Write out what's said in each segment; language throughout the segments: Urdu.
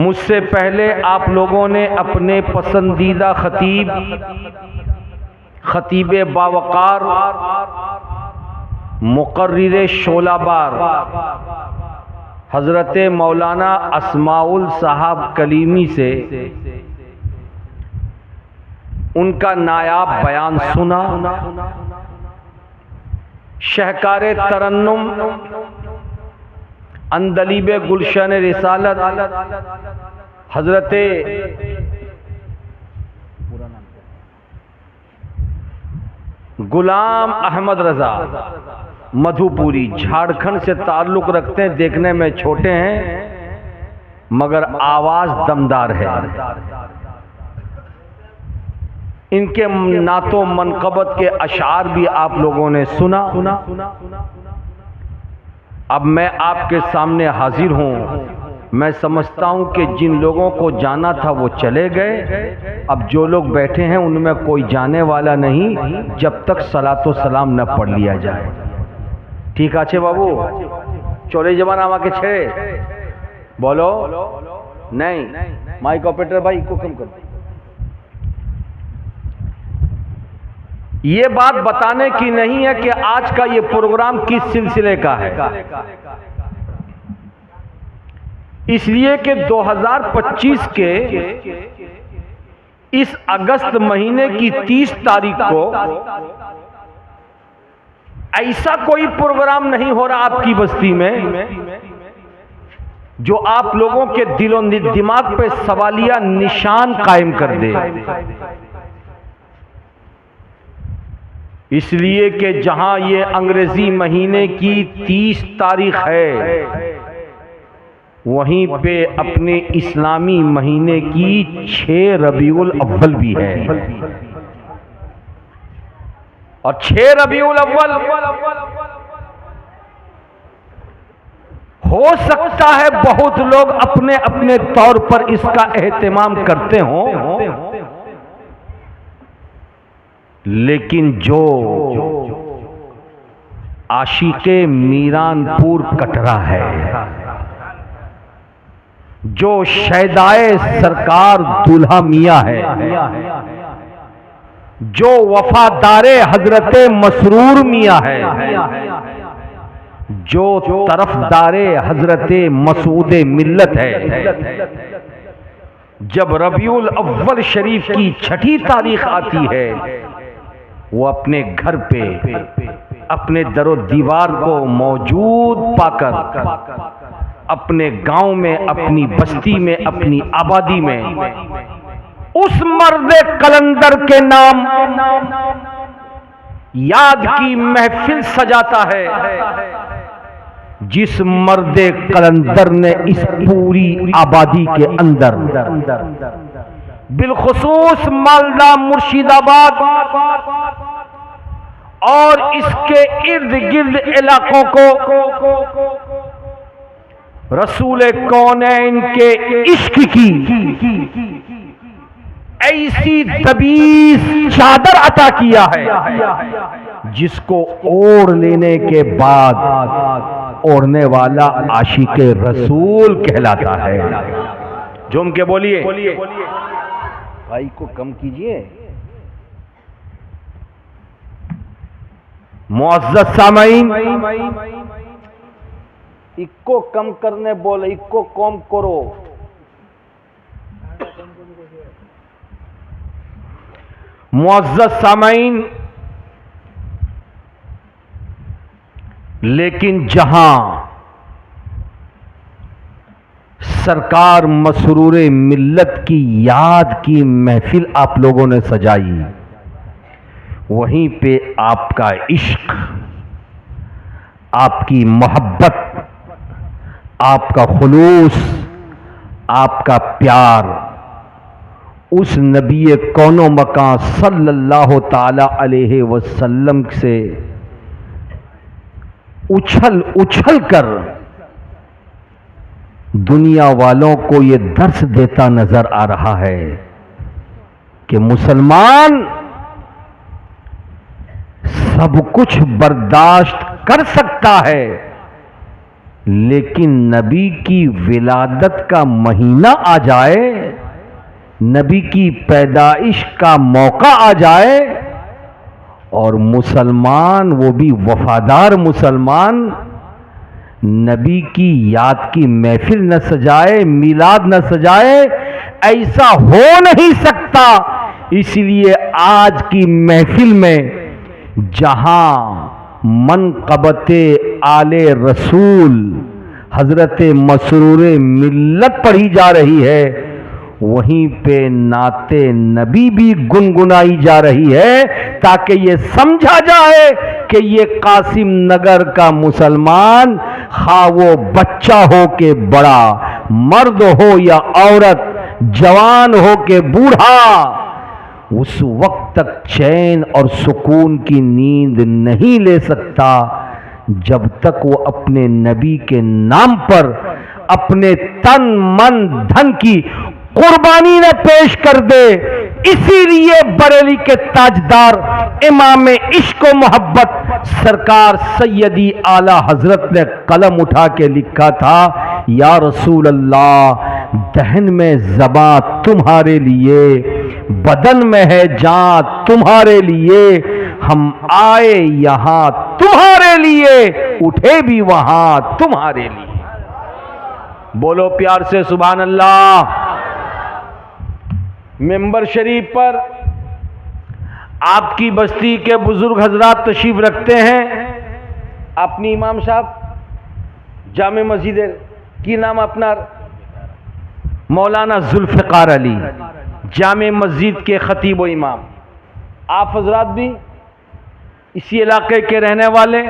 مجھ سے پہلے آپ لوگوں نے اپنے پسندیدہ خطیب باوقار، مقرر شعلہ بار حضرت مولانا اسماء صاحب کلیمی سے ان کا نایاب بیان سنا۔ شہکار ترنم اندلیب گلشن رسالت حضرت غلام احمد رضا مدھو پوری جھارکھنڈ سے تعلق رکھتے ہیں، دیکھنے میں چھوٹے ہیں مگر آواز دمدار ہے۔ ان کے نعت و منقبت کے اشعار بھی آپ لوگوں نے سنا۔ اب میں آپ کے سامنے حاضر ہوں۔ میں سمجھتا ہوں کہ جن لوگوں کو جانا تھا وہ چلے گئے، اب جو لوگ بیٹھے ہیں ان میں کوئی جانے والا نہیں جب تک صلاۃ و سلام نہ پڑھ لیا جائے۔ ٹھیک آچھے بابو چولے جبان آما کے چھڑے بولو نہیں۔ مائک آپریٹر بھائی کو کم کرو۔ یہ بات بتانے کی نہیں ہے کہ آج کا یہ پروگرام کس سلسلے کا ہے، اس لیے کہ 2025 کے اس اگست مہینے کی 30 تاریخ کو ایسا کوئی پروگرام نہیں ہو رہا آپ کی بستی میں جو آپ لوگوں کے دل و دماغ پہ سوالیہ نشان قائم کر دے۔ اس لیے کہ جہاں یہ انگریزی مہینے کی 30 تاریخ ہے، وہیں پہ اپنے اسلامی مہینے کی 6 ربیع الاول بھی ہے، اور 6 ربیع الاول ہو سکتا ہے بہت لوگ اپنے اپنے طور پر اس کا اہتمام کرتے ہوں، لیکن جو عاشق میران پور کٹرا ہے، جو شیدائے سرکار دولہا میاں ہے، جو وفادار حضرت مسرور میاں ہے، جو طرفدار حضرت مسعود ملت ہے، جب ربیع الاول شریف کی 6 تاریخ آتی ہے، وہ اپنے گھر پہ اپنے در و دیوار کو موجود پا کر اپنے گاؤں میں، اپنی بستی میں، اپنی آبادی میں اس مرد قلندر کے نام یاد کی محفل سجاتا ہے جس مرد قلندر نے اس پوری آبادی کے اندر بالخصوص مالدہ مرشید آباد اور اس کے ارد گرد علاقوں کو رسول کونین کے عشق کی ایسی دبیس چادر عطا کیا ہے جس کو اوڑھ لینے کے بعد اوڑھنے والا عاشق رسول کہلاتا ہے۔ جم کے بولیے بھائی کو کم کیجئے۔ معزز سامعین، اکو کم کرنے بولے، اکو کم کرو۔ معزز سامعین، لیکن جہاں سرکار مسرور ملت کی یاد کی محفل آپ لوگوں نے سجائی، وہیں پہ آپ کا عشق، آپ کی محبت، آپ کا خلوص، آپ کا پیار اس نبی کون و مکان صلی اللہ تعالی علیہ وسلم سے اچھل اچھل کر دنیا والوں کو یہ درس دیتا نظر آ رہا ہے کہ مسلمان سب کچھ برداشت کر سکتا ہے لیکن نبی کی ولادت کا مہینہ آ جائے، نبی کی پیدائش کا موقع آ جائے اور مسلمان، وہ بھی وفادار مسلمان، نبی کی یاد کی محفل نہ سجائے، میلاد نہ سجائے، ایسا ہو نہیں سکتا۔ اس لیے آج کی محفل میں جہاں منقبت آل رسول حضرت مسرور ملت پڑھی جا رہی ہے، وہیں پہ نعت نبی بھی گنگنائی جا رہی ہے، تاکہ یہ سمجھا جائے کہ یہ قاسم نگر کا مسلمان، خواہ وہ بچہ ہو کہ بڑا، مرد ہو یا عورت، جوان ہو کہ بوڑھا، اس وقت تک چین اور سکون کی نیند نہیں لے سکتا جب تک وہ اپنے نبی کے نام پر اپنے تن من دھن کی قربانی نہ پیش کر دے۔ اسی لیے بریلی کے تاجدار امام عشق و محبت سرکار سیدی اعلی حضرت نے قلم اٹھا کے لکھا تھا، یا رسول اللہ، دہن میں زباں تمہارے لیے، بدن میں ہے جان تمہارے لیے، ہم آئے یہاں تمہارے لیے، اٹھے بھی وہاں تمہارے لیے۔ بولو پیار سے سبحان اللہ۔ ممبر شریف پر آپ کی بستی کے بزرگ حضرات تشریف رکھتے ہیں، اپنی امام صاحب جامع مسجد کی نام اپنا مولانا ذوالفقار علی، جامع مسجد کے خطیب و امام، آپ حضرات بھی اسی علاقے کے رہنے والے،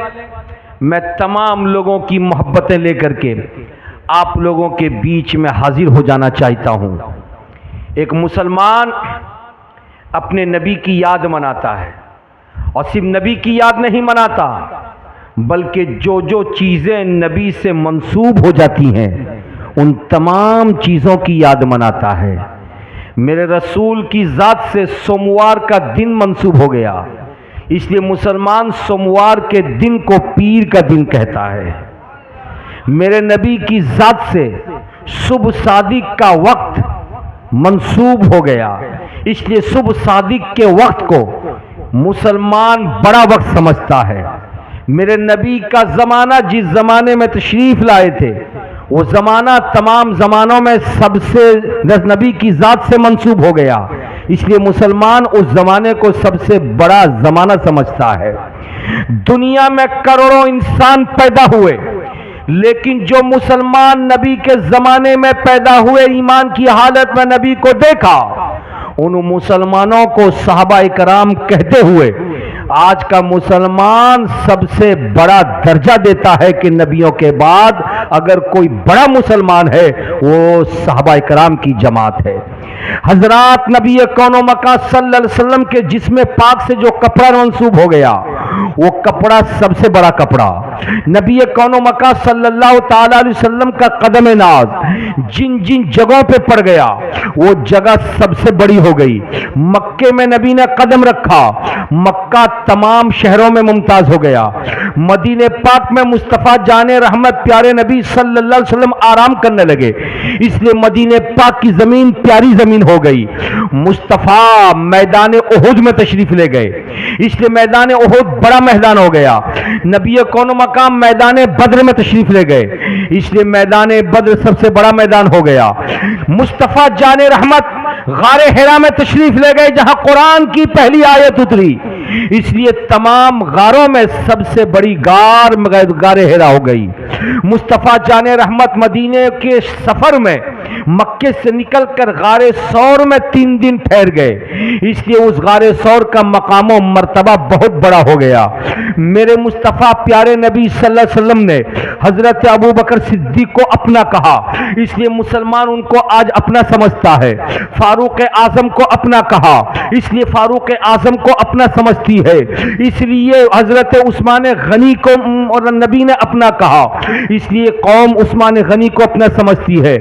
میں تمام لوگوں کی محبتیں لے کر کے آپ لوگوں کے بیچ میں حاضر ہو جانا چاہتا ہوں۔ ایک مسلمان اپنے نبی کی یاد مناتا ہے، اور صرف نبی کی یاد نہیں مناتا، بلکہ جو جو چیزیں نبی سے منسوب ہو جاتی ہیں ان تمام چیزوں کی یاد مناتا ہے۔ میرے رسول کی ذات سے سوموار کا دن منسوب ہو گیا، اس لیے مسلمان سوموار کے دن کو پیر کا دن کہتا ہے۔ میرے نبی کی ذات سے صبح صادق کا وقت منسوب ہو گیا، اس لیے صبح صادق کے وقت کو مسلمان بڑا وقت سمجھتا ہے۔ میرے نبی کا زمانہ جس زمانے میں تشریف لائے تھے، وہ زمانہ تمام زمانوں میں سب سے نبی کی ذات سے منسوب ہو گیا، اس لیے مسلمان اس زمانے کو سب سے بڑا زمانہ سمجھتا ہے۔ دنیا میں کروڑوں انسان پیدا ہوئے، لیکن جو مسلمان نبی کے زمانے میں پیدا ہوئے، ایمان کی حالت میں نبی کو دیکھا، ان مسلمانوں کو صحابہ کرام کہتے ہوئے آج کا مسلمان سب سے بڑا درجہ دیتا ہے کہ نبیوں کے بعد اگر کوئی بڑا مسلمان ہے وہ صحابہ کرام کی جماعت ہے۔ حضرات نبی کون و مکان صلی اللہ علیہ وسلم کے جسم پاک سے جو کپڑا منسوب ہو گیا، وہ کپڑا سب سے بڑا کپڑا، نبی کون و مکان صلی اللہ تعالی علیہ وسلم کا قدم ناز جن جن جگہوں پہ پڑ گیا وہ جگہ سب سے بڑی ہو گئی۔ مکے میں نبی نے قدم رکھا، مکہ تمام شہروں میں ممتاز ہو گیا۔ مدینہ پاک میں مصطفیٰ جان رحمت پیارے نبی صلی اللہ علیہ وسلم آرام کرنے لگے، اس لیے مدینہ پاک کی زمین پیاری زمین ہو گئی۔ مصطفیٰ میدان احد میں تشریف لے گئے، اس لیے میدان احد بڑا میدان ہو گیا۔ نبی کون و مقام میدان بدر میں تشریف لے گئے، اس لیے میدان بدر سب سے بڑا میدان ہو گیا۔ مصطفیٰ جان رحمت غار حرا میں تشریف لے گئے، جہاں قرآن کی پہلی آیت اتری، اس لیے تمام غاروں میں سب سے بڑی غار حرا ہو گئی۔ مصطفیٰ جان رحمت مدینے کے سفر میں مکے سے نکل کر غار ثور میں 3 دن ٹھہر گئے، اس لیے اس غار ثور کا مقام و مرتبہ بہت بڑا ہو گیا۔ میرے مصطفیٰ پیارے نبی صلی اللہ علیہ وسلم نے حضرت ابو بکر صدیق کو اپنا کہا، اس لیے مسلمان ان کو آج اپنا سمجھتا ہے۔ فاروق اعظم کو اپنا کہا، اس لیے فاروق اعظم کو اپنا سمجھتی ہے۔ اس لیے حضرت عثمان غنی کو اور نبی نے اپنا کہا، اس لیے قوم عثمان غنی کو اپنا سمجھتی ہے۔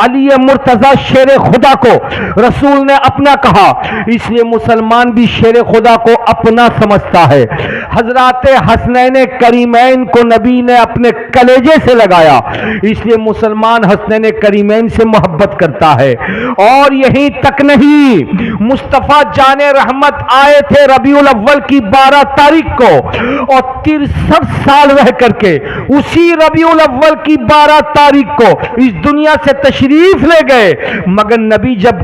علی علی مرتضی شیر خدا کو رسول نے اپنا کہا، اس لیے مسلمان بھی شیر خدا کو اپنا سمجھتا ہے۔ حضرات حسنین کریمین کو نبی نے اپنے کلیجے سے لگایا، اس لیے مسلمان حسنین کریمین سے محبت کرتا ہے۔ اور یہیں تک نہیں، مصطفیٰ جان رحمت آئے تھے ربیع الاول کی 12 تاریخ کو، اور 63 سال رہ کر کے اسی ربیع الاول کی 12 تاریخ کو اس دنیا سے تشریف لے گئے، مگر نبی جب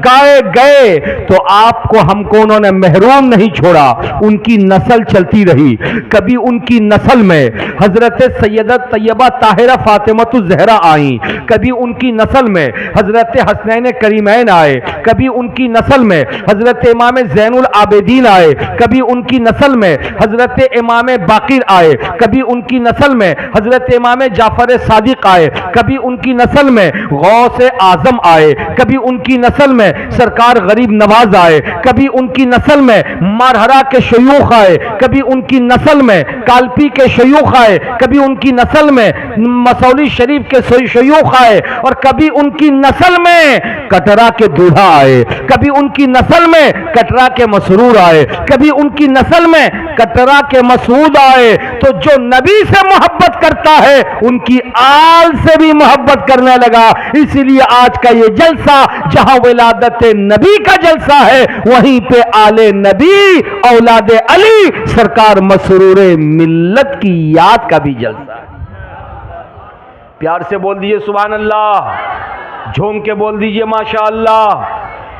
گئے تو آپ کو ہم کو انہوں نے محروم نہیں چھوڑا، ان کی نسل چلتی رہی۔ کبھی ان کی نسل میں حضرت سیدہ طیبہ طاہرہ فاطمۃ الزہرا آئیں، کبھی ان کی نسل میں حضرت حسنین کریمین آئے، کبھی ان کی نسل میں حضرت امام زین العابدین آئے، کبھی ان کی نسل میں حضرت امام باقر آئے، کبھی ان کی نسل میں حضرت امام جعفر صادق آئے، کبھی ان کی نسل میں غوث اعظم آئے، کبھی ان کی نسل میں سرکار غریب نواز آئے، کبھی ان کی نسل میں مارہرا کے شیوخ آئے، کبھی ان کی نسل میں کالپی کے شیوخ آئے، کبھی ان کی نسل میں مسولی شریف کے شیوخ آئے، اور کبھی ان کی نسل میں کٹرا کے دولہا آئے، کبھی ان کی نسل میں کٹرا کے مسرور آئے، کبھی ان کی نسل میں کٹرا کے مسعود آئے۔ تو جو نبی سے محبت کرتا ہے ان کی آل سے بھی محبت کرنے لگا۔ اسی لیے آج کا یہ جلسہ جہاں ولادت نبی کا جلسہ ہے، وہیں پہ آل نبی اولاد علی سرکار مسرور ملت کی یاد کا بھی جلسہ ہے۔ پیار سے بول دیجئے سبحان اللہ، جھوم کے بول دیجئے ماشاء اللہ۔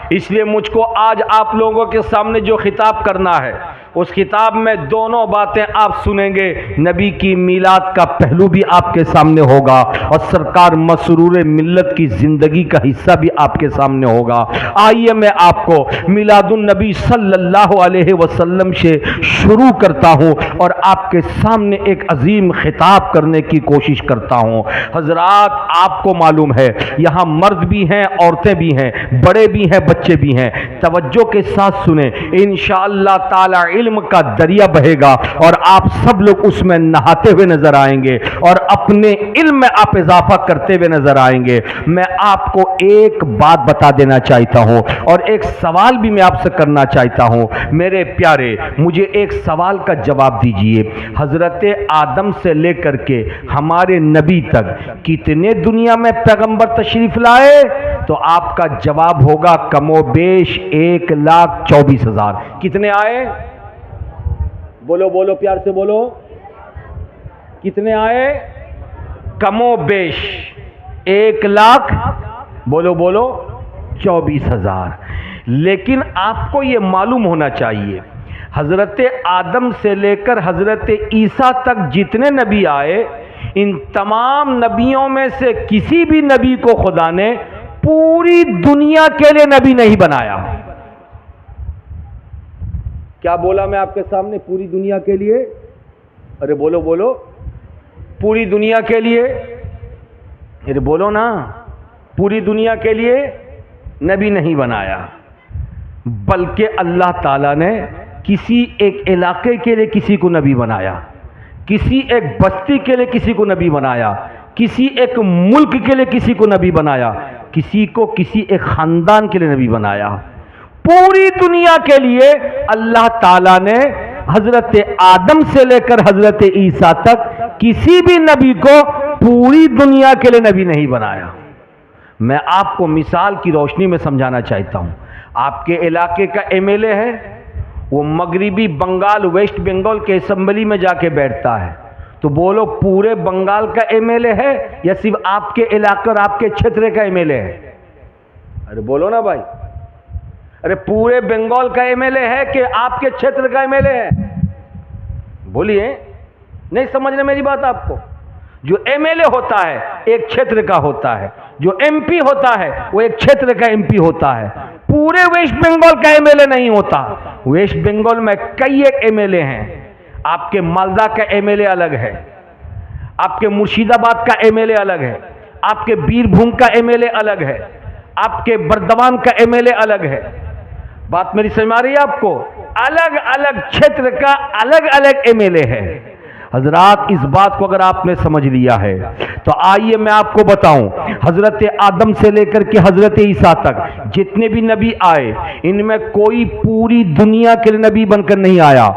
اس لیے مجھ کو آج آپ لوگوں کے سامنے جو خطاب کرنا ہے، اس خطاب میں دونوں باتیں آپ سنیں گے۔ نبی کی میلاد کا پہلو بھی آپ کے سامنے ہوگا، اور سرکار مسرور ملت کی زندگی کا حصہ بھی آپ کے سامنے ہوگا۔ آئیے میں آپ کو میلاد النبی صلی اللہ علیہ وسلم سے شروع کرتا ہوں اور آپ کے سامنے ایک عظیم خطاب کرنے کی کوشش کرتا ہوں۔ حضرات، آپ کو معلوم ہے یہاں مرد بھی ہیں، عورتیں بھی ہیں، بڑے بھی ہیں، بچے بھی ہیں۔ توجہ کے ساتھ سنیں، انشاءاللہ تعالی علم کا دریا بہے گا اور آپ سب لوگ اس میں نہاتے ہوئے نظر آئیں گے اور اپنے علم میں آپ اضافہ کرتے ہوئے نظر آئیں گے۔ میں آپ کو ایک بات بتا دینا چاہتا ہوں اور ایک سوال بھی میں آپ سے کرنا چاہتا ہوں۔ میرے پیارے، مجھے ایک سوال کا جواب دیجئے، حضرت آدم سے لے کر کے ہمارے نبی تک کتنے دنیا میں پیغمبر تشریف لائے؟ تو آپ کا جواب ہوگا کم و بیش 1,24,000۔ کتنے آئے؟ بولو بولو، پیار سے بولو، کتنے آئے؟ کم و بیش 1,00,000، بولو بولو، 24,000۔ لیکن آپ کو یہ معلوم ہونا چاہیے، حضرت آدم سے لے کر حضرت عیسیٰ تک جتنے نبی آئے، ان تمام نبیوں میں سے کسی بھی نبی کو خدا نے پوری دنیا کے لیے نبی نہیں بنایا۔ کیا بولا میں آپ کے سامنے؟ پوری دنیا کے لیے؟ ارے بولو بولو، پوری دنیا کے لیے؟ ارے بولو نا، پوری دنیا کے لیے نبی نہیں بنایا، بلکہ اللہ تعالیٰ نے کسی ایک علاقے کے لیے کسی کو نبی بنایا، کسی ایک بستی کے لیے کسی کو نبی بنایا، کسی ایک ملک کے لیے کسی کو نبی بنایا، کسی کو کسی ایک خاندان کے لیے نبی بنایا۔ پوری دنیا کے لیے اللہ تعالیٰ نے حضرت آدم سے لے کر حضرت عیسیٰ تک کسی بھی نبی کو پوری دنیا کے لیے نبی نہیں بنایا۔ میں آپ کو مثال کی روشنی میں سمجھانا چاہتا ہوں۔ آپ کے علاقے کا ایم ایل اے ہے، وہ مغربی بنگال، ویسٹ بنگال کے اسمبلی میں جا کے بیٹھتا ہے، تو بولو پورے بنگال کا ایم ایل اے ہے یا صرف آپ کے علاقے اور آپ کے چھیتر کا ایم ایل اے ہے؟ ارے بولو نا بھائی، ارے پورے بنگال کا ایم ایل اے ہے کہ آپ کے چھیتر کا ایم ایل اے ہے؟ بولیے، نہیں سمجھنے میری بات آپ کو؟ جو ایم ایل اے ہوتا ہے ایک چھیتر کا ہوتا ہے، جو ایم پی ہوتا ہے وہ ایک چھیتر کا ایم پی ہوتا ہے، پورے ویسٹ بنگال کا ایم ایل اے نہیں ہوتا۔ ویسٹ بنگال میں کئی ایک ایم ایل اے ہیں۔ آپ کے مالدہ کا ایم ایل اے الگ ہے، آپ کے مرشید آباد کا ایم ایل اے الگ ہے، آپ کے بیر بھوم کا ایم ایل اے الگ ہے، آپ کے بردوان کا ایم ایل اے الگ ہے۔ بات میری سمجھ آ رہی ہے آپ کو؟ الگ الگ چھیتر کا الگ الگ ایم ایل اے ہے۔ حضرات اس بات کو اگر آپ نے سمجھ لیا ہے تو آئیے میں آپ کو بتاؤں، حضرت آدم سے لے کر کے حضرت عیسیٰ تک جتنے بھی نبی آئے، ان میں کوئی پوری دنیا کے نبی بن کر نہیں آیا،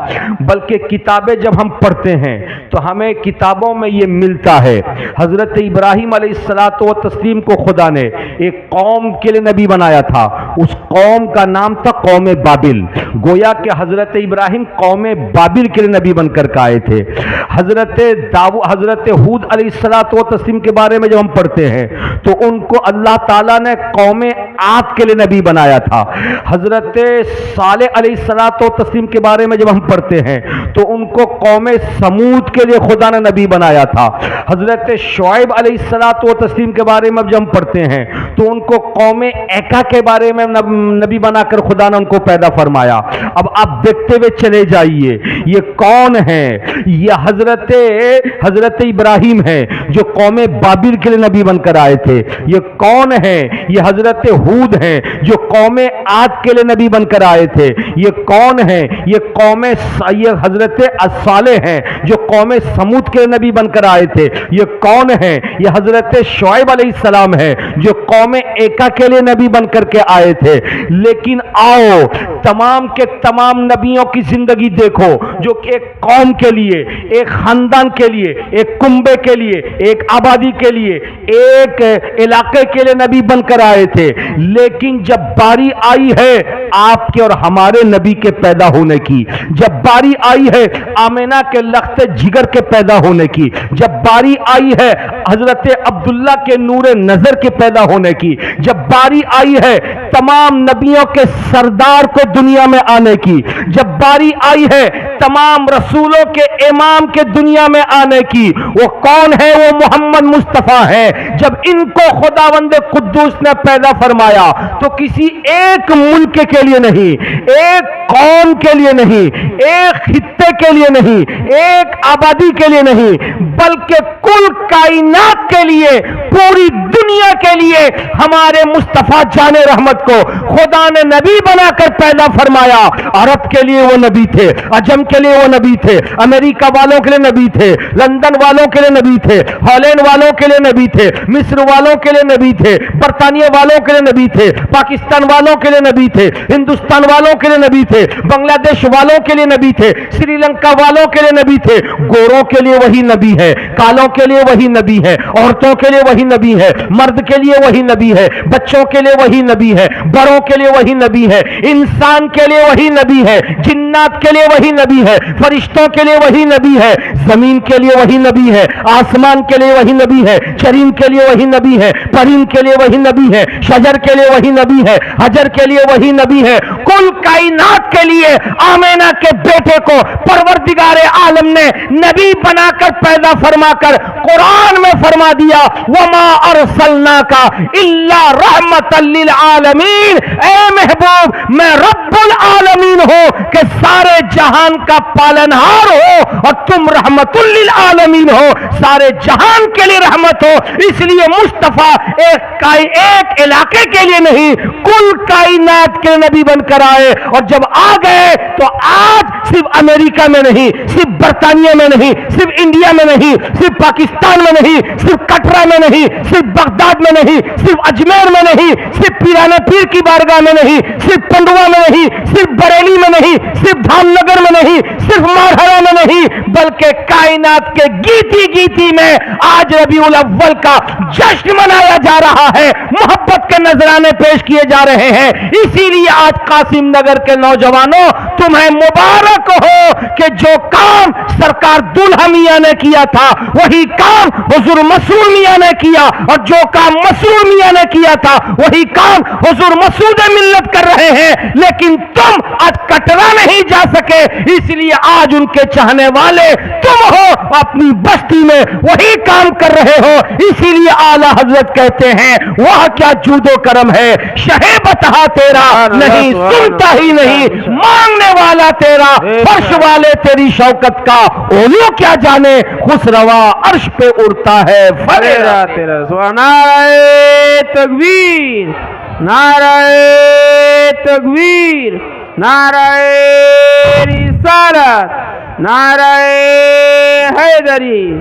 بلکہ کتابیں جب ہم پڑھتے ہیں تو ہمیں کتابوں میں یہ ملتا ہے حضرت ابراہیم علیہ الصلوۃ والتسلیم کو خدا نے ایک قوم کے لیے نبی بنایا تھا، اس قوم کا نام تھا قوم بابل۔ گویا کہ حضرت ابراہیم قوم بابل کے لیے نبی بن کر کے آئے تھے۔ حضرت ہود علیہ الصلوۃ والتسلیم کے بارے میں جب ہم پڑھتے ہیں تو ان کو اللہ تعالیٰ نے قوم عاد کے لیے نبی بنایا تھا۔ حضرت صالح علیہ الصلوۃ والتسلیم کے بارے میں جب ہم پڑھتے ہیں تو ان کو قوم سمود کے لیے خدا نے نبی بنایا تھا۔ حضرت شعیب علیہ الصلوۃ والتسلیم کے بارے میں جب ہم پڑھتے ہیں تو ان کو قوم ایکا کے بارے میں نبی بنا کر خدا نے ان کو پیدا فرمایا۔ اب آپ دیکھتے ہوئے چلے جائیے یہ کون ہے؟ یہ حضرت ابراہیم ہے جو قوم بابل کے لیے نبی بن کر آئے تھے۔ یہ کون ہے؟ یہ حضرت ہود ہیں جو قوم عاد کے لیے نبی بن کر آئے تھے۔ یہ کون ہے؟ یہ حضرت صالح ہیں جو قوم سمود کے نبی بن کر آئے تھے۔ یہ کون ہے؟ یہ حضرت شعیب علیہ السلام ہے جو قوم ایکا کے لیے نبی بن کر کے آئے تھے۔ لیکن آؤ تمام کے تمام نبیوں کی زندگی دیکھو جو کہ ایک قوم کے لیے، ایک خاندان کے لیے، ایک کنبے کے لیے، ایک آبادی کے لیے، ایک علاقے کے لیے نبی بن کر آئے تھے۔ لیکن جب باری آئی ہے آپ کے اور ہمارے نبی کے پیدا ہونے کی، جب باری آئی ہے آمینہ کے لخت جگر کے پیدا ہونے کی، جب باری آئی ہے حضرت عبداللہ کے نور نظر کے پیدا ہونے کی، جب باری آئی ہے تمام نبیوں کے سردار کو دنیا میں آنے کی، جب باری آئی ہے تمام رسولوں کے امام کے دنیا میں آنے کی، وہ کون ہے؟ وہ محمد مصطفیٰ ہے۔ جب ان کو خداوند قدوس نے پیدا فرمایا تو کسی ایک ملک کے لیے نہیں، ایک قوم کے لیے نہیں، ایک خطے کے لیے نہیں، ایک آبادی کے لیے نہیں، بلکہ کل کائنات کے لیے، پوری دنیا کے لیے ہمارے مصطفیٰ جان رحمت کو خدا نے نبی بنا کر پیدا فرمایا۔ عرب کے لیے وہ نبی تھے، عجم کے لیے وہ نبی تھے، امریکہ والوں کے لیے نبی تھے، لندن والوں کے لیے نبی تھے، ہالینڈ والوں کے لیے نبی تھے، مصر والوں کے لیے نبی تھے، برطانیہ والوں کے لیے نبی تھے، پاکستان والوں کے لیے نبی تھے، ہندوستان والوں کے لیے نبی تھے، بنگلہ دیش والوں کے لیے نبی تھے، سری لنکا والوں کے لیے نبی تھے۔ گوروں کے لیے وہی نبی ہے، کالوں کے لیے وہی نبی ہے، عورتوں کے لیے وہی نبی ہے، مرد کے لیے وہی نبی ہے، بچوں کے لیے وہی نبی ہے، بڑوں کے لیے وہی نبی ہے، انسان کے لیے وہی نبی ہے، جنات کے لیے وہی نبی ہے، فرشتوں کے لیے وہی نبی ہے، زمین کے لیے وہی نبی ہے، آسمان کے لیے وہی نبی ہے، چرین کے لیے وہی نبی ہے، پرین کے لیے وہی نبی ہے، شجر کے لیے وہی نبی ہے، حجر کے لیے وہی نبی ہے۔ کل کائنات کے لیے آمینہ کے بیٹے کو پروردگار عالم نے نبی بنا کر پیدا فرما کر قرآن میں فرما دیا وما ارسلناک الا رحمت للعالمین، اے محبوب میں رب العالمین ہوں کہ سارے جہان کا پالنہار ہو، اور تم رحمت للعالمین ہو، سارے جہان کے لیے رحمت ہو۔ اس لیے مصطفیٰ ایک علاقے کے لیے نہیں، کل کائنات کے نبی بن کر آئے، اور جب آ گئے تو آج صرف امریکہ میں نہیں، صرف برطانیہ میں نہیں، صرف انڈیا میں نہیں، صرف پاکستان میں نہیں، صرف کٹرا میں نہیں، صرف بغداد میں نہیں، صرف اجمیر میں نہیں، صرف پیرانا پیر کی بارگاہ میں نہیں، صرف پنڈوا میں نہیں، صرف بریلی میں نہیں، صرف دھام نگر میں نہیں، صرف مارہرا میں نہیں، بلکہ کائنات کے گیتی گیتی میں آج ربیع الاول کا جشن منایا جا رہا ہے، محبت کے نذرانے پیش کیے جا رہے ہیں۔ اسی لیے آج قاسم نگر کے نوجوانوں تمہیں مبارک ہو کہ جو کام سرکار دولہا میاں نے کیا تھا وہی کام حضور مسعود میاں نے کیا، اور جو کام مسعود میاں نے کیا تھا وہی کام حضور مسعود ملت کر رہے ہیں۔ لیکن تم آج کٹرا نہیں جا سکے، اس لیے آج ان کے چاہنے والے تم ہو، اپنی بستی میں وہی کام کر رہے ہو۔ اسی لیے اعلیٰ حضرت کہتے ہیں وہ کیا جود و کرم ہے، شہ بتہا تیرا نہیں سنتا ہی نہیں، مانگنے والا تیرا، فرش والے تیری شوکت کا، اولو کیا جانے خسروا عرش پہ اڑتا ہے فریدا تیرا۔ نعرہ تکبیر، نعرہ تکبیر، نعرہ رسالت، نعرہ حیدری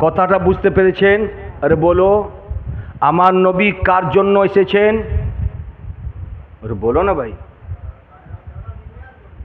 কথাটা বুঝতে পেরেছেন আরে বলো আমার নবী কার জন্য এসেছেন আরে বলো না ভাই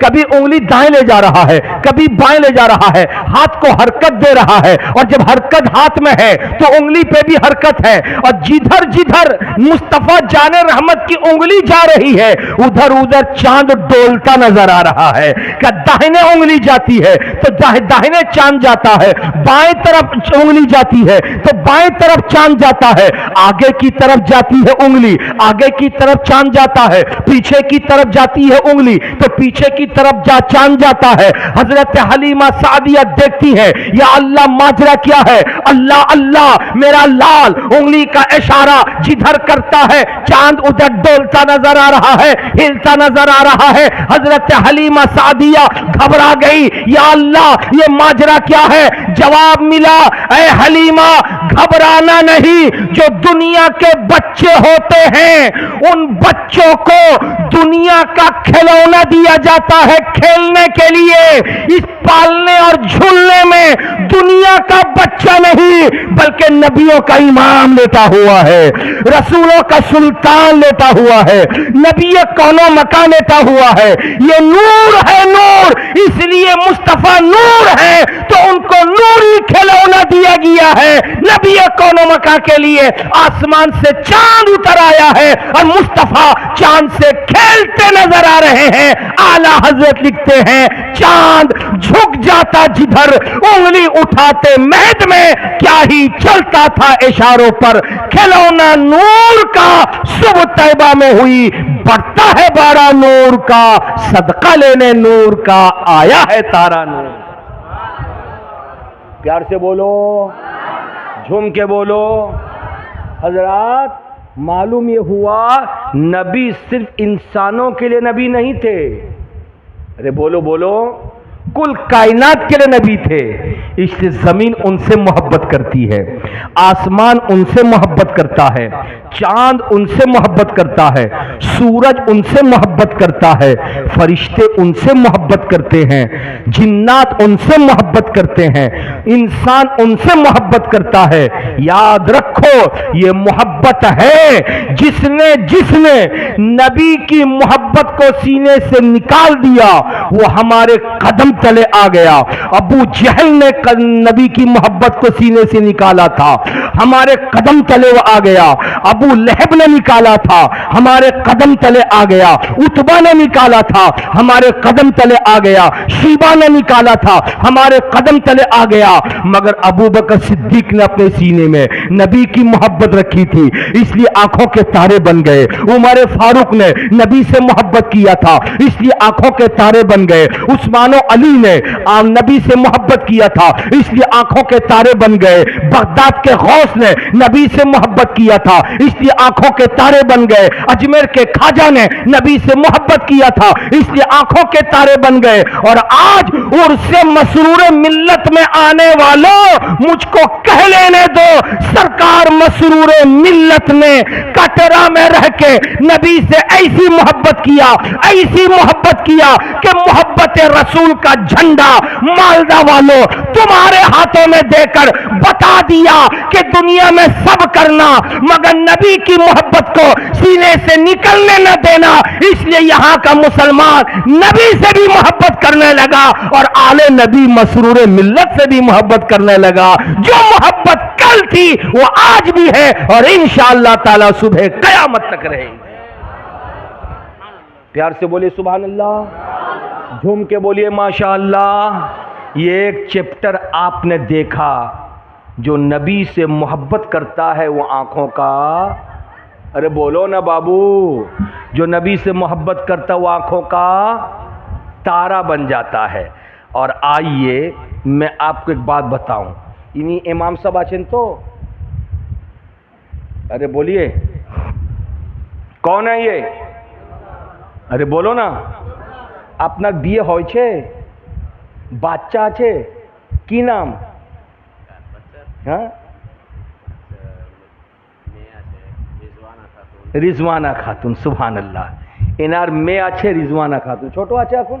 کبھی انگلی دائیں لے جا رہا ہے، کبھی بائیں لے جا رہا ہے، ہاتھ کو حرکت دے رہا ہے، اور جب حرکت ہاتھ میں ہے تو انگلی پہ بھی حرکت ہے، اور جدھر جدھر مصطفیٰ جان رحمت کی انگلی جا رہی ہے ادھر ادھر چاند ڈولتا نظر آ رہا ہے کہ داہنے انگلی جاتی ہے تو داہنے چاند جاتا ہے، بائیں طرف انگلی جاتی ہے تو بائیں طرف چاند جاتا ہے، آگے کی طرف جاتی ہے انگلی آگے کی طرف چاند جاتا ہے، پیچھے کی طرف جاتی ہے انگلی تو پیچھے کی طرف چاند جاتا ہے۔ حضرت حلیمہ سعدیہ دیکھتی ہے یا اللہ ماجرا کیا ہے، اللہ اللہ میرا لال انگلی کا اشارہ جدھر کرتا ہے چاند ادھر ڈولتا نظر آ رہا ہے، ہلتا نظر آ رہا ہے۔ حضرت حلیمہ سعدیہ گھبرا گئی، یا اللہ یہ ماجرا کیا ہے؟ جواب ملا، اے حلیمہ گھبرانا نہیں، جو دنیا کے بچے ہوتے ہیں ان بچوں کو دنیا کا کھلونا دیا جاتا ہے کھیلنے کے لیے، اس پالنے اور جھولنے میں دنیا کا بچہ نہیں بلکہ نبیوں کا امام لیتا ہوا ہے، رسولوں کا سلطان لیتا ہوا ہے، نبی کون و مکان لیتا ہوا ہے۔ یہ نور ہے، نور، اس لیے مصطفیٰ نور ہے تو ان کو نوری کھلونا دیا گیا ہے۔ نبی کون و مکان کے لیے آسمان سے چاند اتر آیا ہے اور مصطفیٰ چاند سے کھیلتے نظر آ رہے ہیں۔ اعلیٰ حضرت لکھتے ہیں چاند جھک جاتا جدھر انگلی اٹھاتے مہد میں، کیا ہی چلتا تھا اشاروں پر، کھلونا نور کا صبح طیبہ میں ہوئی، بڑھتا ہے بارہ نور کا، صدقہ لینے نور کا آیا ہے تارا نور۔ پیار سے بولو، جھوم کے بولو۔ حضرات معلوم یہ ہوا نبی صرف انسانوں کے لیے نبی نہیں تھے، ارے بولو بولو، کل کائنات کے لیے نبی تھے۔ اس لیے زمین ان سے محبت کرتی ہے، آسمان ان سے محبت کرتا ہے، چاند ان سے محبت کرتا ہے، سورج ان سے محبت کرتا ہے، فرشتے ان سے محبت کرتے ہیں، جنات ان سے محبت کرتے ہیں، انسان ان سے محبت کرتا ہے۔ یاد رکھو یہ محبت ہے جس نے نبی کی محبت کو سینے سے نکال دیا وہ ہمارے قدم تلے آ گیا۔ ابو جہل نے نبی کی محبت کو سینے سے نکالا تھا، ہمارے قدم تلے وہ آ گیا۔ ابو لہب نے نکالا تھا، ہمارے قدم تلے آ گیا۔ عتبہ نے نکالا تھا، ہمارے قدم تلے آ گیا۔ شیبہ نے نکالا تھا، ہمارے قدم تلے آ گیا۔ مگر ابو بکر صدیق نے اپنے سینے میں نبی کی محبت رکھی تھی، اس لیے آنکھوں کے تارے بن گئے۔ عمر فاروق نے نبی سے محبت کیا تھا، اس لیے آنکھوں کے تارے بن گئے۔ عثمان و علی نے نبی سے محبت کیا تھا، اس لیے آنکھوں کے تارے بن گئے۔ بغداد کے غوث نے نبی سے محبت کیا تھا، اس لیے آنکھوں کے تارے بن گئے۔ اجمیر کے خواجہ نے نبی سے محبت کیا تھا، اس لیے آنکھوں کے تارے بن گئے۔ اور آج عرس مسرور ملت میں آنے والوں مجھ کو کہہ لینے دو، سرکار مسرور ملت نے کٹرا میں رہ کے نبی سے ایسی محبت کیا، ایسی محبت کیا کہ محبت رسول کا جھنڈا مالدہ والوں تمہارے ہاتھوں میں دے کر بتا دیا کہ دنیا میں سب کرنا مگر نبی کی محبت کو سینے سے نکلنے نہ دینا۔ اس لیے یہاں کا مسلمان نبی سے بھی محبت کرنے لگا اور آل نبی مسرور ملت سے بھی محبت کرنے لگا۔ جو محبت کل تھی وہ آج بھی ہے اور انشاءاللہ تعالی صبح قیامت تک رہے گی۔ پیار سے بولیے سبحان اللہ، جھوم کے بولیے ماشاءاللہ۔ یہ ایک چیپٹر آپ نے دیکھا، جو نبی سے محبت کرتا ہے وہ آنکھوں کا، ارے بولو نا بابو، جو نبی سے محبت کرتا ہے وہ آنکھوں کا تارا بن جاتا ہے۔ اور آئیے میں آپ کو ایک بات بتاؤں، انہی امام صاحب آچن تو، ارے بولیے کون ہے یہ؟ ارے بولو نا، আপনার বিয়ে হয়েছে, বাচ্চা আছে, কি নাম? হ্যাঁ, রিজওয়ানা খাতুন। সুবহানাল্লাহ, এনার মেয়ে আছে রিজওয়ানা খাতুন, ছোট আছে এখন,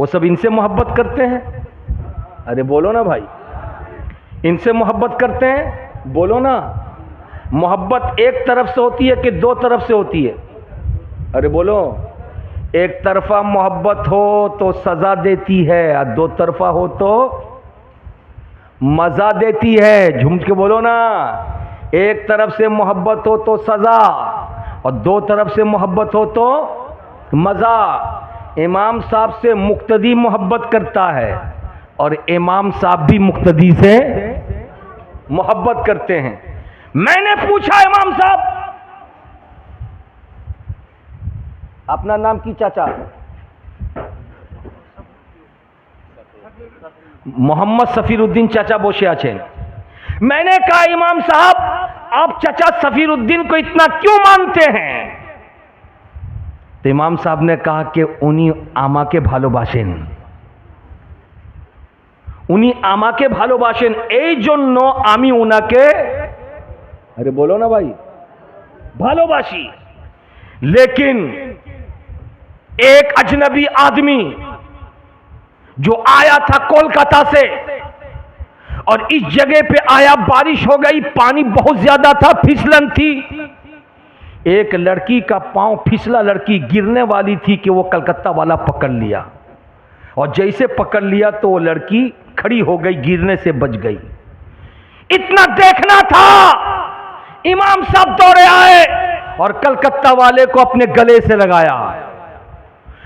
وہ سب ان سے محبت کرتے ہیں؟ ارے بولو نا بھائی، ان سے محبت کرتے ہیں؟ بولو نا۔ محبت ایک طرف سے ہوتی ہے کہ دو طرف سے ہوتی ہے؟ ارے بولو۔ ایک طرفہ محبت ہو تو سزا دیتی ہے، اور دو طرفہ ہو تو مزہ دیتی ہے۔ جھوم کے بولو نا۔ ایک طرف سے محبت ہو تو سزا، اور دو طرف سے محبت ہو تو مزہ۔ امام صاحب سے مقتدی محبت کرتا ہے، اور امام صاحب بھی مقتدی سے محبت کرتے ہیں۔ میں نے پوچھا امام صاحب، اپنا نام کی چاچا؟ محمد سفیر الدین چاچا بوشے آچھے۔ میں نے کہا امام صاحب آپ چچا سفیر الدین کو اتنا کیوں مانتے ہیں؟ تو امام صاحب نے کہا کہ انہی آما کے بھالو باشین، انہی آما کے بھالو باشین، এই জন্য আমি উনাকে، ارے بولو نا بھائی، ভালোবাসি۔ لیکن ایک اجنبی آدمی جو آیا تھا کولکاتہ سے، اور اس جگہ پہ آیا، بارش ہو گئی، پانی بہت زیادہ تھا، پھسلن تھی، ایک لڑکی کا پاؤں پھسلا، لڑکی گرنے والی تھی کہ وہ کلکتہ والا پکڑ لیا، اور جیسے پکڑ لیا تو وہ لڑکی کھڑی ہو گئی، گرنے سے بچ گئی۔ اتنا دیکھنا تھا، امام صاحب دوڑے آئے اور کلکتہ والے کو اپنے گلے سے لگایا۔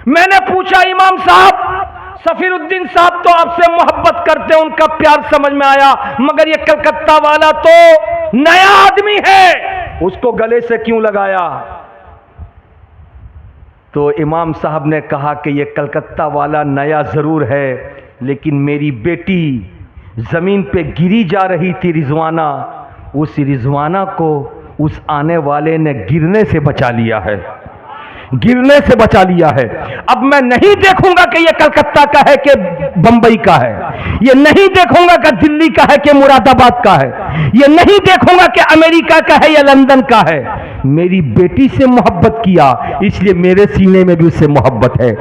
میں نے پوچھا امام صاحب سفیر الدین صاحب تو آپ سے محبت کرتے ہیں، ان کا پیار سمجھ میں آیا، مگر یہ کلکتہ والا تو نیا آدمی ہے، اس کو گلے سے کیوں لگایا؟ تو امام صاحب نے کہا کہ یہ کلکتہ والا نیا ضرور ہے، لیکن میری بیٹی زمین پہ گری جا رہی تھی، رضوانہ، اس رضوانہ کو اس آنے والے نے گرنے سے بچا لیا ہے، گرنے سے بچا لیا ہے۔ اب میں نہیں دیکھوں گا کہ یہ کلکتہ کا ہے کہ بمبئی کا ہے، یہ نہیں دیکھوں گا کہ دلی کا ہے کہ مراد آباد کا ہے، یہ نہیں دیکھوں گا کہ امریکہ کا ہے یا لندن کا ہے۔ میری بیٹی سے محبت کیا، اس لیے میرے سینے میں بھی اس سے محبت ہے۔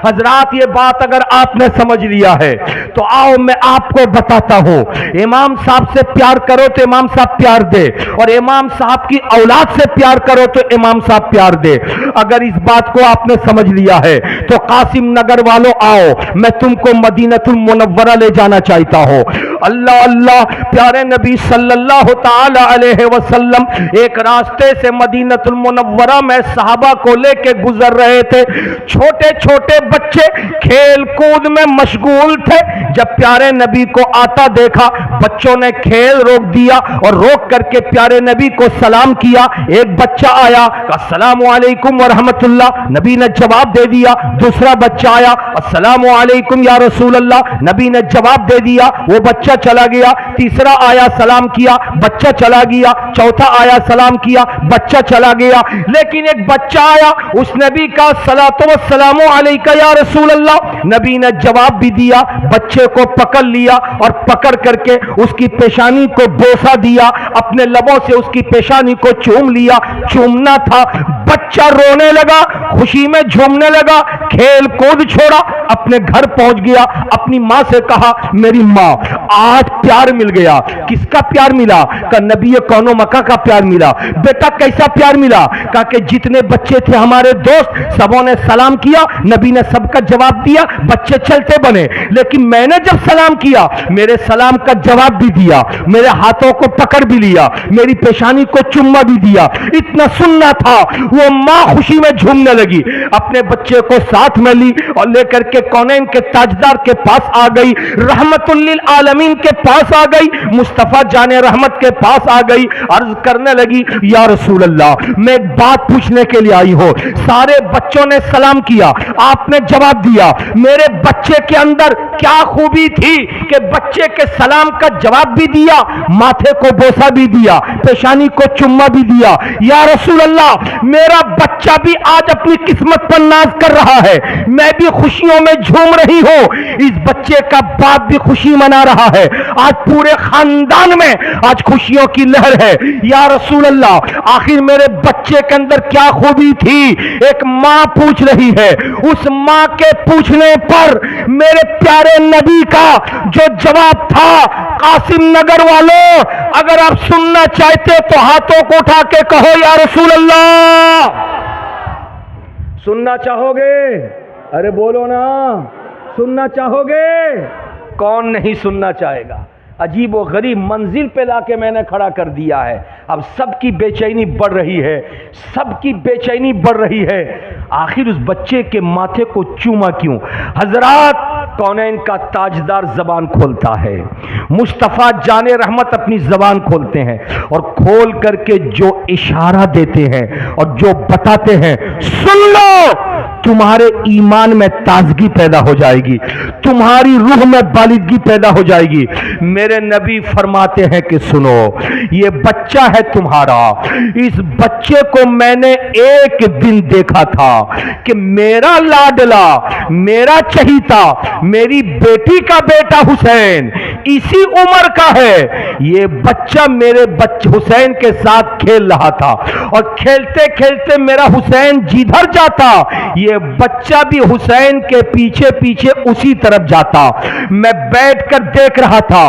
حضرات یہ بات اگر آپ نے سمجھ لیا ہے تو آؤ میں آپ کو بتاتا ہوں، امام صاحب سے پیار کرو تو امام صاحب پیار دے، اور امام صاحب کی اولاد سے پیار کرو تو امام صاحب پیار دے۔ اگر اس بات کو آپ نے سمجھ لیا ہے تو قاسم نگر والوں آؤ، میں تم کو مدینہ المنورہ لے جانا چاہتا ہوں۔ اللہ اللہ، پیارے نبی صلی اللہ تعالی علیہ وسلم ایک راستے سے مدینہ المنورہ میں صحابہ کو لے کے گزر رہے تھے، چھوٹے چھوٹے بچے کھیل کود میں مشغول تھے۔ جب پیارے نبی کو آتا دیکھا، بچوں نے کھیل روک دیا اور روک کر کے پیارے نبی کو سلام کیا۔ ایک بچہ آیا، السلام علیکم ورحمۃ اللہ، نبی نے جواب دے دیا۔ دوسرا بچہ آیا، السلام علیکم یا رسول اللہ، نبی نے جواب دے دیا، وہ بچہ چلا گیا۔ تیسرا آیا، سلام کیا، بچہ چلا گیا۔ چوتھا آیا، سلام کیا، بچہ چلا گیا۔ لیکن ایک بچہ آیا، اس نے بھی کہا الصلاۃ والسلام علیک یا رسول اللہ، نبی نے جواب بھی دیا، بچے کو پکڑ لیا اور پکڑ کر کے اس کی پیشانی کو بوسہ دیا، اپنے لبوں سے اس کی پیشانی کو چوم لیا۔ چومنا تھا، بچہ رونے لگا، خوشی میں جھومنے لگا، کھیل کود چھوڑا، اپنے گھر پہنچ گیا، اپنی ماں سے کہا میری ماں آج پیار مل گیا۔ کس کا پیار ملا؟ کہ نبی کون و مکہ کا پیار ملا۔ بیٹا کیسا پیار ملا؟ کہا کہ جتنے بچے تھے ہمارے دوست سبوں نے سلام کیا، نبی نے سب کا جواب دیا، بچے چلتے بنے، لیکن میں نے جب سلام کیا میرے سلام کا جواب بھی دیا، میرے ہاتھوں کو پکڑ بھی لیا، میری پیشانی کو چما بھی دیا۔ اتنا سننا تھا۔ وہ ماں خوشی میں جھومنے لگی، اپنے بچے کو ساتھ میں لی اور لے کر کے کونین کے تاجدار کے پاس آ گئی، رحمت للعالمین کے پاس آ گئی، مصطفیٰ جان رحمت کے پاس آ گئی، عرض کرنے لگی یا رسول اللہ میں ایک بات پوچھنے کے لیے آئی ہوں۔ سارے بچوں نے سلام کیا، آپ نے جواب دیا، میرے بچے کے اندر کیا خوبی تھی کہ بچے کے سلام کا جواب بھی دیا، ماتھے کو بوسہ بھی دیا، پیشانی کو چما بھی دیا؟ یا رسول اللہ میرا میرا بچہ بھی آج اپنی قسمت پر ناز کر رہا ہے، میں بھی خوشیوں میں جھوم رہی ہوں، اس بچے کا باپ بھی خوشی منا رہا ہے، آج پورے خاندان میں آج خوشیوں کی لہر ہے۔ یا رسول اللہ، آخر میرے بچے کے اندر کیا خوبی تھی؟ ایک ماں پوچھ رہی ہے۔ اس ماں کے پوچھنے پر میرے پیارے نبی کا جو جواب تھا، قاسم نگر والوں اگر آپ سننا چاہتے تو ہاتھوں کو اٹھا کے کہو یا رسول اللہ۔ سننا چاہو گے؟ ارے بولو نا، سننا چاہو گے؟ کون نہیں سننا چاہے گا؟ عجیب و غریب منزل پہ لا کے میں نے کھڑا کر دیا ہے، اب سب کی بے چینی بڑھ رہی ہے، سب کی بے چینی بڑھ رہی ہے۔ آخر اس بچے کے ماتھے کو چوما کیوں؟ حضرات، کونین کا تاجدار زبان کھولتا ہے، مصطفیٰ جان رحمت اپنی زبان کھولتے ہیں، اور کھول کر کے جو اشارہ دیتے ہیں اور جو بتاتے ہیں، سن لو، تمہارے ایمان میں تازگی پیدا ہو جائے گی، تمہاری روح میں بالغی پیدا ہو جائے گی۔ میرے نبی فرماتے ہیں کہ سنو، یہ بچہ ہے تمہارا، اس بچے کو میں نے ایک دن دیکھا تھا کہ میرا لاڈلا، میرا چہیتا، میری بیٹی کا بیٹا حسین اسی عمر کا ہے، یہ بچہ میرے حسین کے ساتھ کھیل رہا تھا، اور کھیلتے کھیلتے میرا حسین جدھر جاتا یہ بچہ بھی حسین کے پیچھے پیچھے اسی طرف جاتا۔ میں بیٹھ کر دیکھ رہا تھا،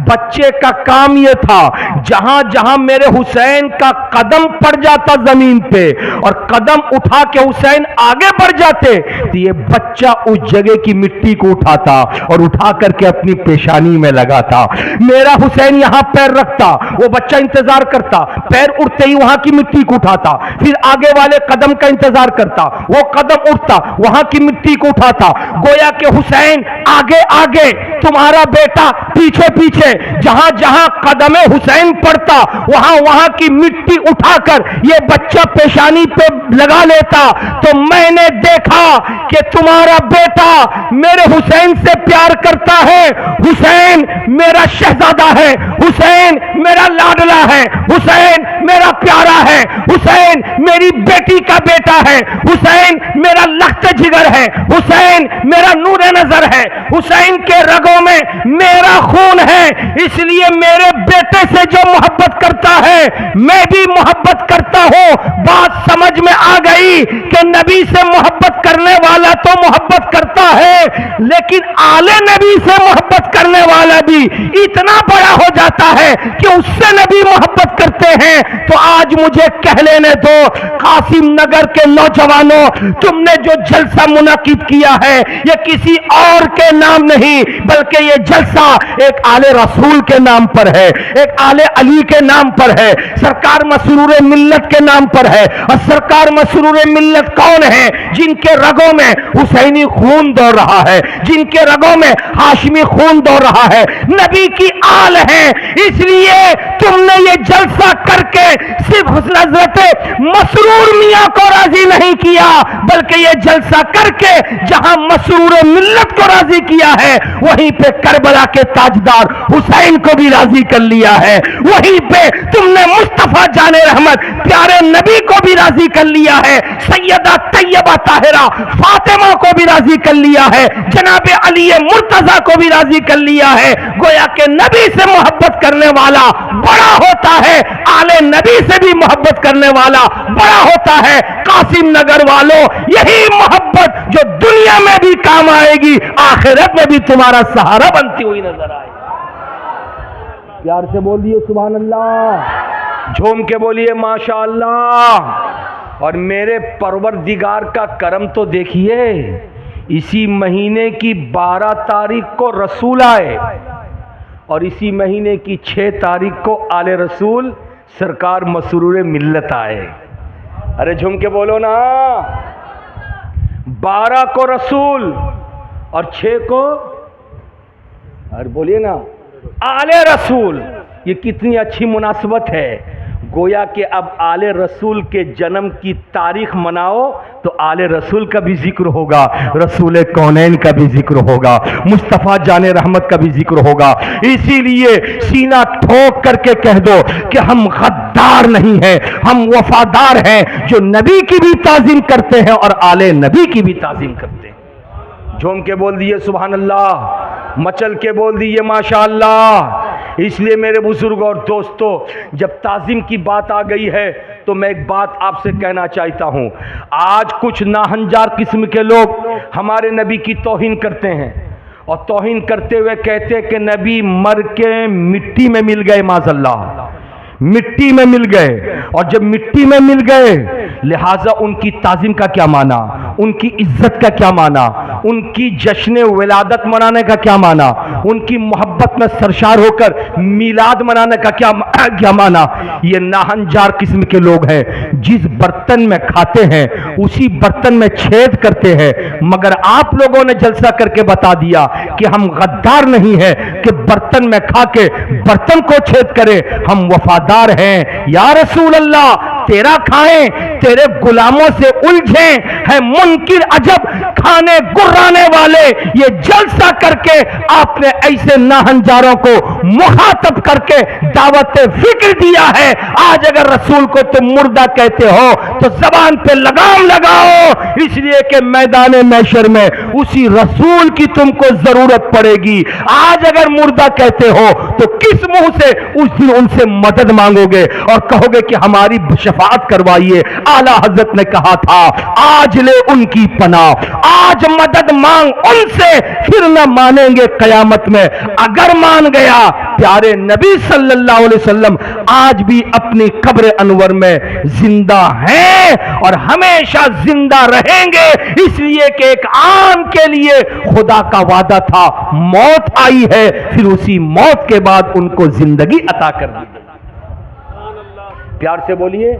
بچے کا کام یہ تھا، جہاں جہاں میرے حسین کا قدم پڑ جاتا زمین پہ اور قدم اٹھا کے حسین آگے بڑھ جاتے تو یہ بچہ اس جگہ کی مٹی کو اٹھاتا اور اٹھا کر کے اپنی پیشانی میں لگاتا۔ میرا حسین یہاں پیر رکھتا، وہ بچہ انتظار کرتا، پیر اٹھتے ہی وہاں کی مٹی کو اٹھاتا، پھر آگے والے قدم کا انتظار کرتا، وہ قدم اٹھتا، وہاں کی مٹی کو اٹھاتا، گویا کہ حسین آگے آگے، تمہارا بیٹا پیچھے پیچھے، جہاں جہاں قدم حسین پڑتا وہاں وہاں کی مٹی اٹھا کر یہ بچہ پیشانی پہ لگا لیتا۔ تو میں نے دیکھا کہ تمہارا بیٹا میرے حسین سے پیار کرتا ہے، حسین میرا شہزادہ ہے، حسین میرا لاڈلا ہے، حسین میرا پیارا ہے، حسین میری بیٹی کا بیٹا ہے، حسین میرا لخت جگر ہے، حسین میرا نور نظر ہے، حسین کے رگوں میں میرا خون ہے، اس لیے میرے بیٹے سے جو محبت کرتا ہے میں بھی محبت کرتا ہوں۔ بات سمجھ میں آ گئی کہ نبی سے محبت کرنے والا تو محبت کرتا ہے، لیکن آل نبی سے محبت کرنے والا بھی اتنا بڑا ہو جاتا ہے کہ اس سے نبی محبت کرتے ہیں۔ تو آج مجھے کہہ لینے دو، قاسم نگر کے نوجوانوں، تم نے جو جلسہ منعقد کیا ہے یہ کسی اور کے نام نہیں بلکہ یہ جلسہ ایک آل رسول کے نام پر ہے، ایک آل علی کے نام پر ہے، سرکار مسرور ملت کے نام پر ہے۔ اور سرکار مسرور ملت کون ہے؟ جن کے رگوں میں حسینی خون دوڑ رہا ہے، جن کے رگوں میں ہاشمی خون دوڑ رہا ہے، نبی کی آل ہے۔ اس لیے تم نے یہ جلسہ کر کے صرف حضرت مسرور میاں کو راضی نہیں کیا بلکہ یہ جلسہ کر کے جہاں مسرور ملت کو راضی کیا ہے وہیں پہ کربلا کے تاجدار حسین کو بھی راضی کر لیا ہے، وہیں پہ تم نے مصطفیٰ جان رحمت پیارے نبی کو بھی راضی کر لیا ہے، سیدہ طیبہ طاہرہ فاطمہ کو بھی راضی کر لیا ہے، جناب علی مرتضیٰ کو بھی راضی کر لیا ہے۔ گویا کہ نبی سے محبت کرنے والا بڑا ہوتا ہے، آل نبی سے بھی محبت کرنے والا بڑا ہوتا ہے۔ قاسم نگر والوں، یہی محبت جو دنیا میں بھی کام آئے گی آخرت میں بھی تمہارا سہارا بنتی ہوئی نظر آئے گی۔ پیار سے بولیے سبحان اللہ، جھوم کے بولیے ماشاء اللہ۔ اور میرے پروردگار کا کرم تو دیکھیے، اسی مہینے کی 12 تاریخ کو رسول آئے اور اسی مہینے کی 6 تاریخ کو آل رسول سرکار مسرور ملت آئے۔ ارے جھوم کے بولو نا، 12 کو رسول اور 6 کو، ارے بولیے نا، آل رسول۔ یہ کتنی اچھی مناسبت ہے، گویا کہ اب آل رسول کے جنم کی تاریخ مناؤ تو آل رسول کا بھی ذکر ہوگا، رسول کونین کا بھی ذکر ہوگا، مصطفیٰ جان رحمت کا بھی ذکر ہوگا۔ اسی لیے سینہ ٹھوک کر کے کہہ دو کہ ہم غد غدار نہیں ہیں، ہم وفادار ہیں جو نبی کی بھی تعظیم کرتے ہیں اور آل نبی کی بھی تعظیم کرتے ہیں۔ جھوم کے بول دیئے سبحان اللہ، مچل کے بول دیئے ماشاء اللہ۔ اس لیے میرے بزرگ اور دوستو، جب تعظیم کی بات آ گئی ہے تو میں ایک بات آپ سے کہنا چاہتا ہوں۔ آج کچھ ناہنجار قسم کے لوگ ہمارے نبی کی توہین کرتے ہیں، اور توہین کرتے ہوئے کہتے ہیں کہ نبی مر کے مٹی میں مل گئے، معاذ اللہ، مٹی میں مل گئے، اور جب مٹی میں مل گئے لہٰذا ان کی تعظیم کا کیا معنی، ان کی عزت کا کیا معنی، ان کی جشن ولادت منانے کا کیا معنی، ان کی محبت میں سرشار ہو کر میلاد منانے کا کیا معنی۔ یہ ناہنجار قسم کے لوگ ہیں، جس برتن میں کھاتے ہیں اسی برتن میں چھید کرتے ہیں، مگر آپ لوگوں نے جلسہ کر کے بتا دیا کہ ہم غدار نہیں ہیں کہ برتن میں کھا کے برتن کو چھید کریں، ہم وفادار ہیں۔ یا رسول اللہ تیرا کھائیں، تیرے غلاموں سے الجھیں، ہے منکر عجب کھانے گرانے والے۔ یہ جلسہ کر کے آپ نے ایسے ناہنجاروں کو مخاطب کر کے دعوت فکر دیا ہے۔ آج اگر رسول کو تم مردہ کہتے ہو تو زبان پہ لگام لگاؤ، اس لیے کہ میدان محشر میں اسی رسول کی تم کو ضرورت پڑے گی۔ آج اگر مردہ کہتے ہو تو کس منہ سے اس دن ان سے مدد مانگو گے اور کہو گے کہ ہماری شفاعت کروائیے۔ اعلیٰ حضرت نے کہا تھا آج لے ان کی پناہ، آج مدد مانگ ان سے، پھر نہ مانیں گے قیامت میں۔ اگر مان گیا پیارے نبی صلی اللہ علیہ وسلم آج بھی اپنی قبر انور میں زندہ ہیں اور ہمیشہ زندہ رہیں گے، اس لیے کہ ایک آن کے لیے خدا کا وعدہ تھا، موت آئی ہے پھر اسی موت کے بعد ان کو زندگی عطا کر دی۔ پیار سے بولیے